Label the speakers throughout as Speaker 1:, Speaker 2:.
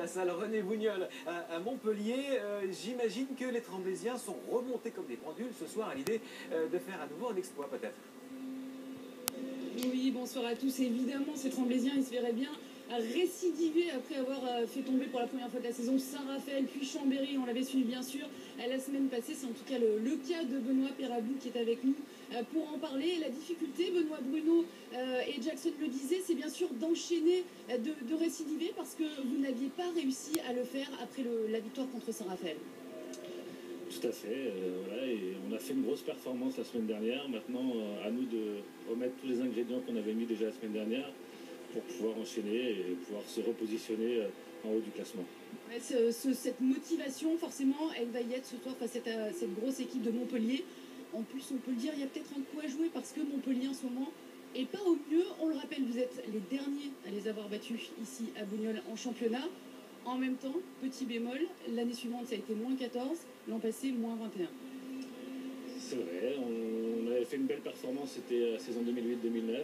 Speaker 1: la salle René Bougnol à Montpellier. J'imagine que les Tremblésiens sont remontés comme des pendules ce soir à l'idée de faire à nouveau un exploit peut-être.
Speaker 2: Oui, bonsoir à tous. Évidemment, ces Tremblésiens, ils se verraient bien récidiver après avoir fait tomber pour la première fois de la saison Saint-Raphaël, puis Chambéry. On l'avait suivi bien sûr la semaine passée. C'est en tout cas le cas de Benoît Perabou qui est avec nous pour en parler. La difficulté, Benoît, Bruno et Jackson le disaient, c'est bien sûr d'enchaîner, de récidiver parce que vous n'aviez pas réussi à le faire après la victoire contre Saint-Raphaël.
Speaker 3: Tout à fait, voilà, et on a fait une grosse performance la semaine dernière. Maintenant, à nous de remettre tous les ingrédients qu'on avait mis déjà la semaine dernière pour pouvoir enchaîner et pouvoir se repositionner en haut du classement.
Speaker 2: Ouais, cette motivation, forcément, elle va y être ce soir face à cette grosse équipe de Montpellier. En plus, on peut le dire, il y a peut-être un coup à jouer parce que Montpellier en ce moment est pas au mieux. On le rappelle, vous êtes les derniers à les avoir battus ici à Bougnol en championnat. En même temps, petit bémol, l'année suivante ça a été moins 14, l'an passé moins 21.
Speaker 3: C'est vrai, on avait fait une belle performance, c'était la saison 2008-2009.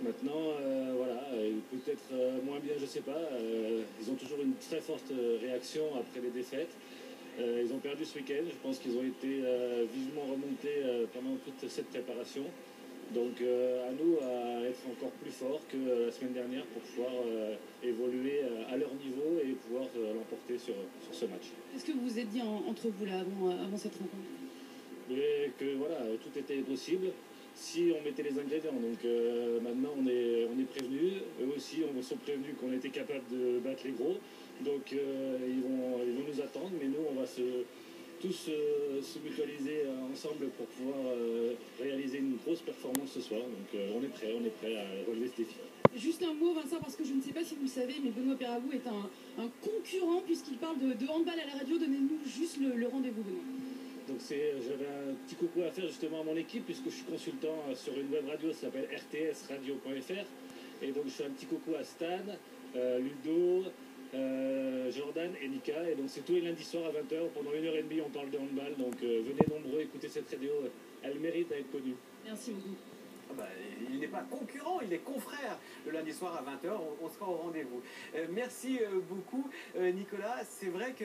Speaker 3: Maintenant, voilà, peut-être moins bien, je sais pas. Ils ont toujours une très forte réaction après les défaites. Ils ont perdu ce week-end, je pense qu'ils ont été vivement remontés pendant toute cette préparation. Donc à nous à être encore plus forts que la semaine dernière pour pouvoir évoluer à leur niveau et pouvoir l'emporter sur ce match.
Speaker 2: Qu'est-ce que vous vous êtes dit entre vous là avant cette rencontre?
Speaker 3: Mais que voilà, tout était possible si on mettait les ingrédients. Donc maintenant on est prévenus, eux aussi on sont prévenus qu'on était capable de battre les gros. Donc ils vont nous attendre, mais nous on va tous se mutualiser ensemble pour pouvoir réaliser une grosse performance ce soir. Donc on est prêt à relever ce défi.
Speaker 2: Juste un mot, Vincent, parce que je ne sais pas si vous le savez, mais Benoît Perabou est un concurrent puisqu'il parle de handball à la radio. Donnez-nous juste le rendez-vous, Benoît.
Speaker 3: Donc j'avais un petit coucou à faire justement à mon équipe puisque je suis consultant sur une web radio, ça s'appelle rtsradio.fr. Et donc je fais un petit coucou à Stan, Ludo, Jordan et Nika. Et donc c'est tous les lundis soirs à 20h. Pendant 1h30 on parle de handball. Donc venez nombreux écouter cette radio. Elle mérite d'être connue.
Speaker 2: Merci beaucoup.
Speaker 1: Ah bah, il n'est pas concurrent, il est confrère. Le lundi soir à 20h, on sera au rendez-vous. Merci beaucoup Nicolas. C'est vrai que